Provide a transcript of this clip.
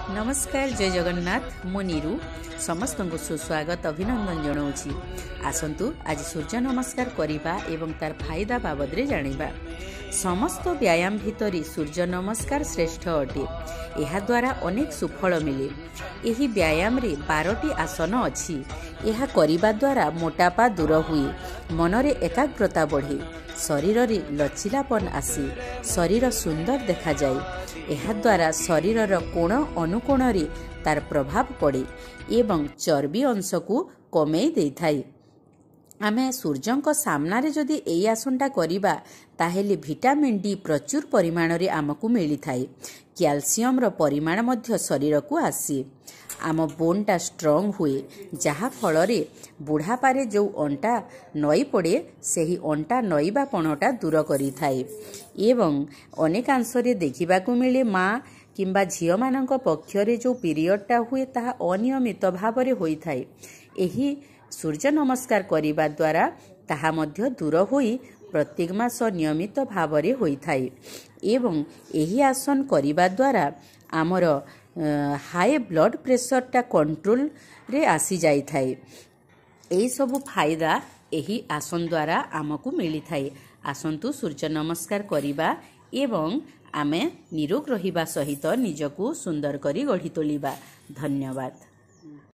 नमस्कार जय जगन्नाथ मो नीरू समस्त को सुस्वागत अभिनंदन जनाऊँगी। आसतु आज सूर्य नमस्कार करवा एवं तार फायदा बाबद रे जानिबा। समस्त व्यायाम भितरी सूर्य नमस्कार श्रेष्ठ अटे। यह द्वारा अनेक सुफल मिले। यही व्यायाम रे 12टी आसन अछि। यह करिबा द्वारा मोटापा दूर हुए, मनरे एकाग्रता बढ़े, शरीर रे लचिलापन आसी, शरीर सुंदर देखा जाए। यह द्वारा शरीर कोण अनुकोण रे तार प्रभाव पड़े एवं चर्बी अंश को कमे दे थाई। आमे सूर्यंक सामना रे जदि एई आसनटा करिबा ताहेले विटामिन डी प्रचुर परिमाण रे आमकु मिली थाई। कैल्शियम रो परिमाण मध्य शरीर को आसी। आम बोनटा स्ट्रॉन्ग हुए, जहा फल रे बुढ़ापारे जो अंटा नई पड़े सेही अंटा नईबापणटा दूर करि थाए। एवं अनेकांश रे देखिबाकु मिले माँ किंबा झियो मानक पक्षरे जो पीरियडटा हुए ताहा अनियमित भाव रे होई थाए। एही सूर्य नमस्कार करिबा द्वारा ताहा मध्य दूर होई प्रत्येक मास नियमित भाव रे होई थाए। एवं एही आसन करिबा द्वारा आमर हाई ब्लड प्रेशरटा कंट्रोल रे आसी जाई थाए। एई सब फायदा एही आसन द्वारा आमको मिली थाए। आसंतु सूर्य नमस्कार करिबा एवं आमे निरोग रहिबा सहित निजको सुंदर करी गढ़ी तोलिबा। धन्यवाद।